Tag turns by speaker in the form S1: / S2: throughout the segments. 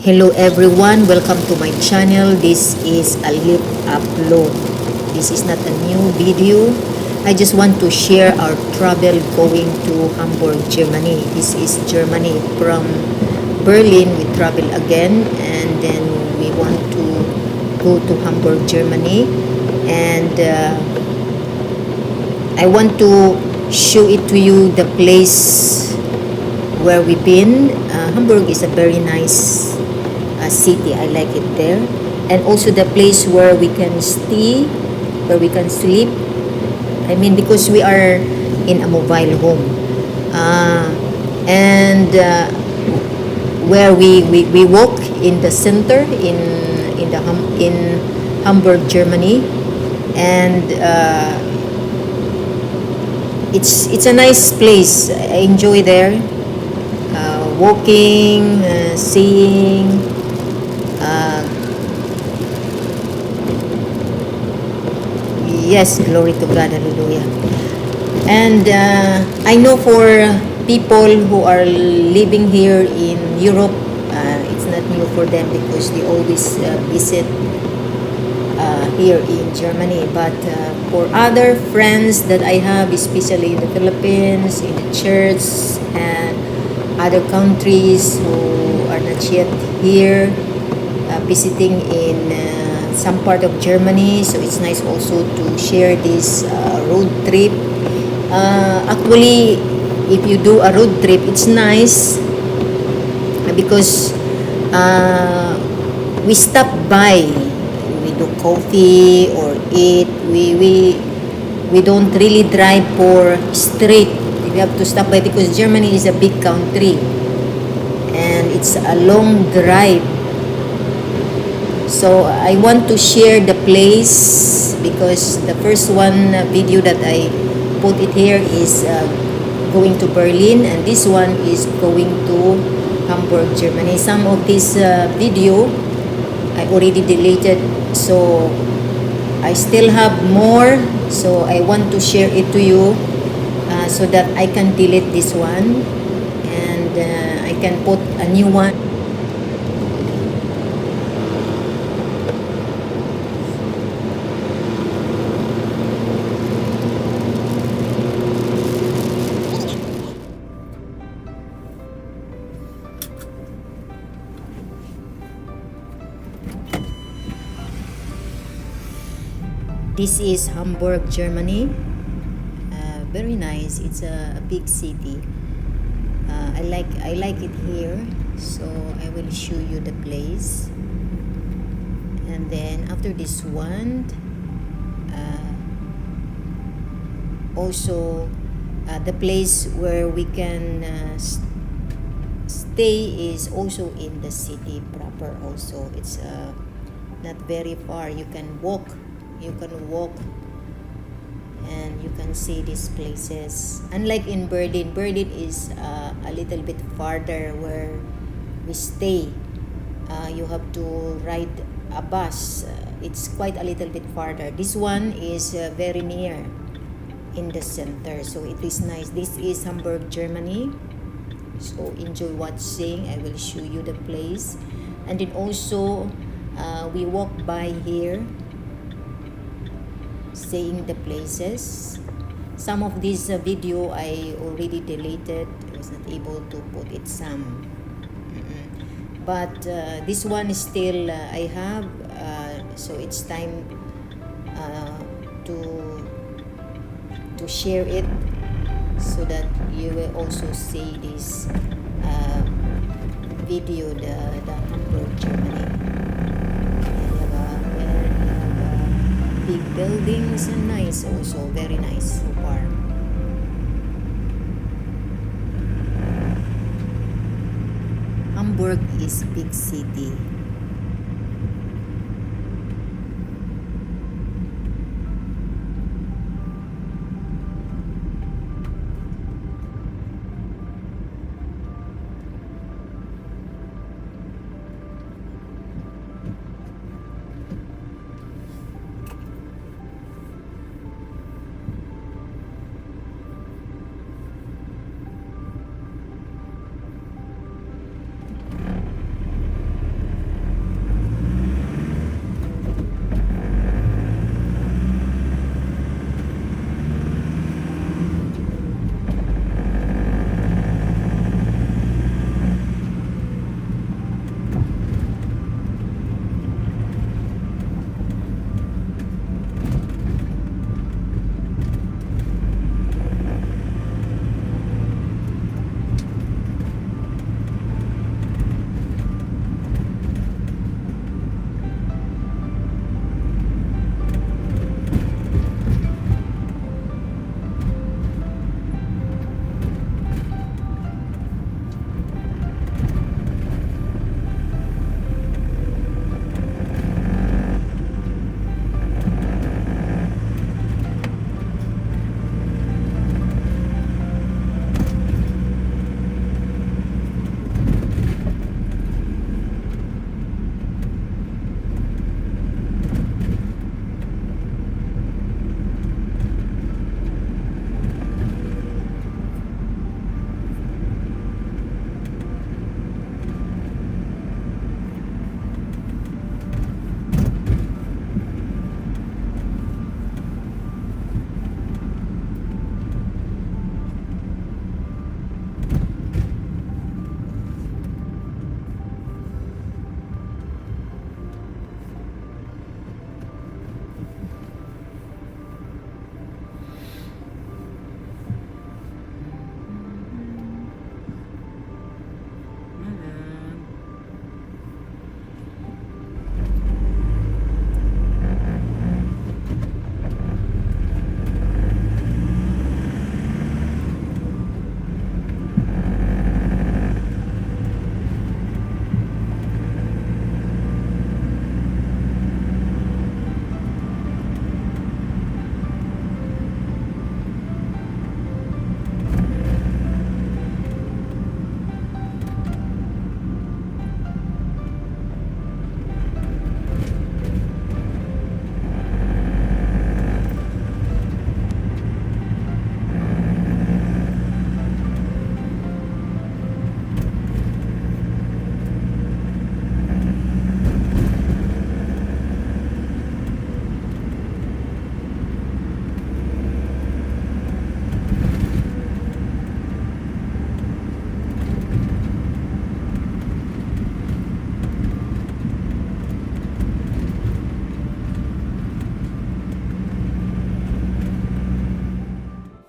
S1: Hello everyone, welcome to my channel. This is a lip upload. This is not a new video. I just want to share our travel going to Hamburg, Germany. This is Germany. From Berlin we travel again and then we want to go to Hamburg, Germany. And I want to show it to you the place where we've been. Hamburg is a very nice city. I like it there, and also the place where we can stay, where we can sleep. I mean, because we are in a mobile home, and where we walk in the center in Hamburg, Germany, and it's a nice place. I enjoy there, walking, seeing. Yes, glory to God, hallelujah. And I know for people who are living here in Europe, it's not new for them because they always visit here in Germany. But for other friends that I have, especially in the Philippines, in the church, and other countries who are not yet here, visiting in some part of Germany, so it's nice also to share this road trip. Actually, if you do a road trip, it's nice because we stop by, we do coffee or eat. We don't really drive for straight. We have to stop by because Germany is a big country and it's a long drive. So I want to share the place because the first one video that I put it here is going to Berlin, and this one is going to Hamburg, Germany. Some of this video I already deleted, so I still have more, so I want to share it to you so that I can delete this one and I can put a new one. This is Hamburg, Germany. Very nice. It's a big city. I like it here. So I will show you the place. And then after this one, also the place where we can stay is also in the city proper. Also, it's not very far. You can walk and you can see these places. Unlike in Berlin is a little bit farther where we stay. You have to ride a bus. It's quite a little bit farther. This one is very near in the center, so it is nice. This is Hamburg, Germany. So enjoy watching. I will show you the place, and then also we walk by here, seeing the places. Some of this video I already deleted. I was not able to put it some. But this one is still I have, so it's time to share it so that you will also see this video, the Hamburg, Germany. Big buildings and nice, also very nice so far. Hamburg is big city.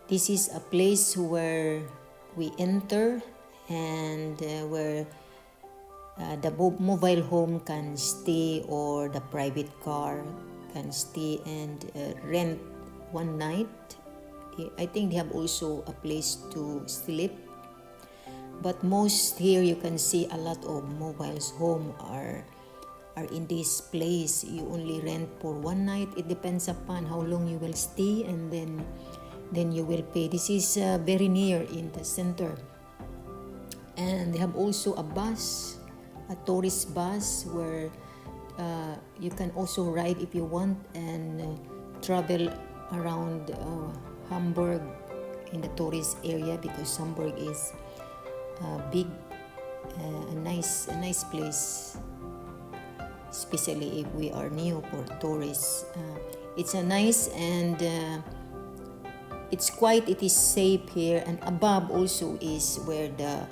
S1: This is a place where we enter and where the mobile home can stay, or the private car can stay and rent one night. I think they have also a place to sleep. But most here you can see a lot of mobiles home are in this place. You only rent for one night. It depends upon how long you will stay, and then you will pay. This is very near in the center. And they have also a bus, a tourist bus, where you can also ride if you want, and travel around Hamburg in the tourist area, because Hamburg is big, a nice place, especially if we are new for tourists. It's a nice, and it's quiet, it is safe here. And above also is where the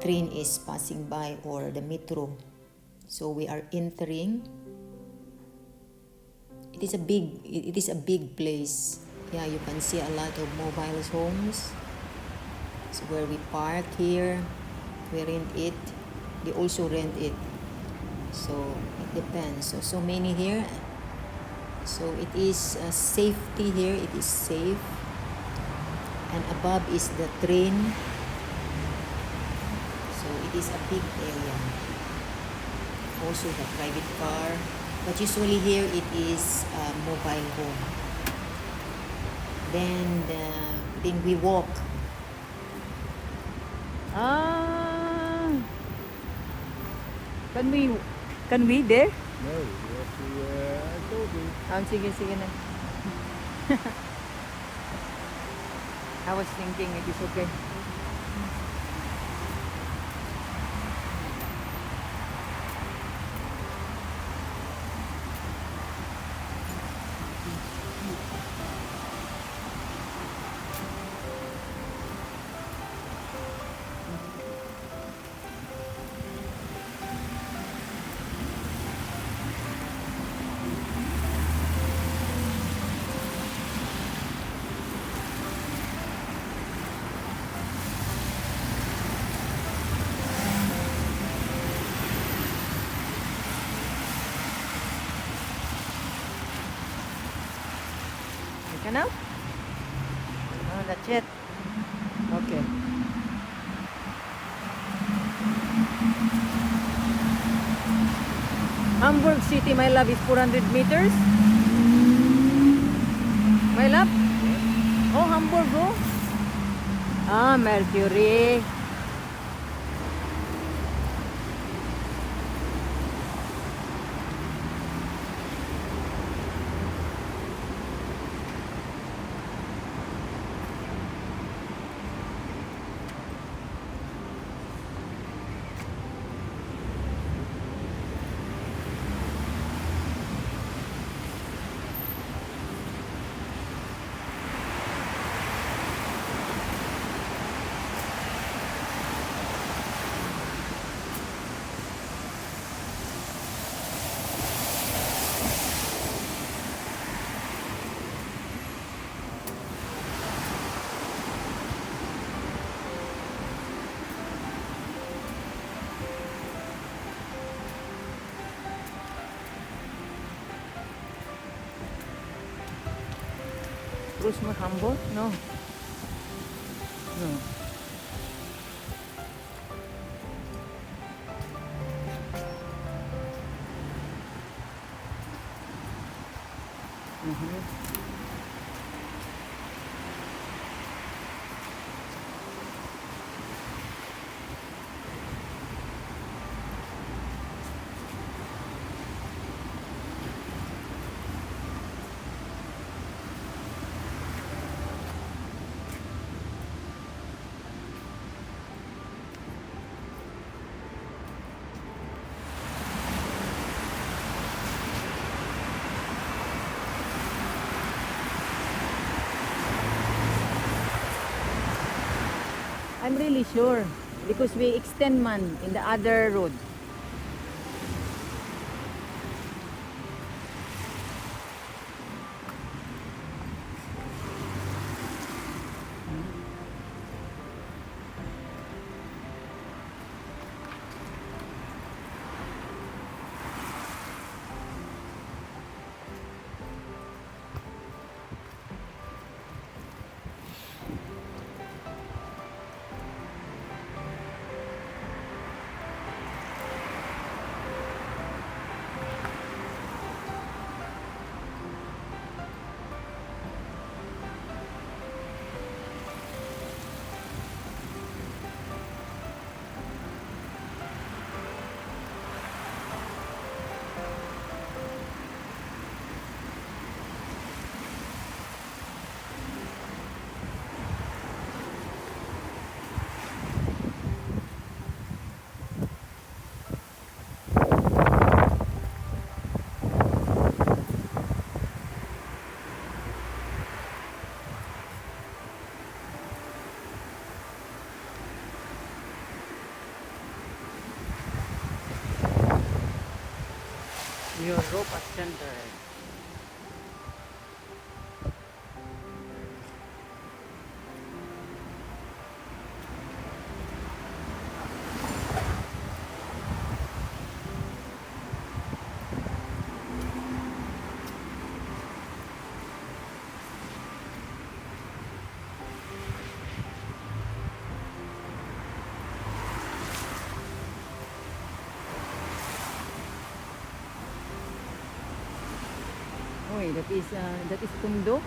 S1: train is passing by, or the metro. So we are entering. It is a big place. Yeah, you can see a lot of mobile homes. So where we park here, we rent it. They also rent it. So it depends. So many here. So it is safety here. It is safe. And above is the train. So it is a big area. Also the private car. But usually here it is a mobile home. Then we walk.
S2: Can we there?
S3: No, you have to, I told you.
S2: Sige na. I was thinking it is okay. You know? Oh, that's it. Okay. Hamburg City, my love, is 400 meters. My love? Oh, Hamburg, oh. Ah, Mercury. Cruise mo Hamburg? No. No. I'm really sure because we extend man in the other road. Europa Center. Oh, that is Pundo.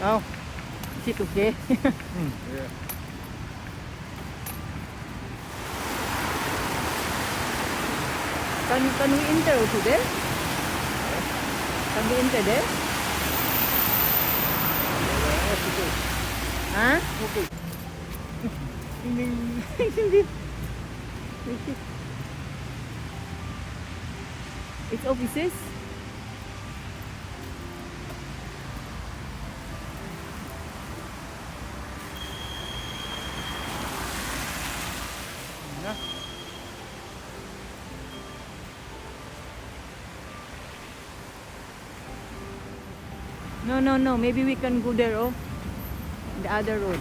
S2: Oh, is it okay?
S3: Yeah.
S2: Can we enter also there? Can we enter there? Huh?
S3: Okay.
S2: It's offices.
S3: Yeah.
S2: No. Maybe we can go there, oh. The other road.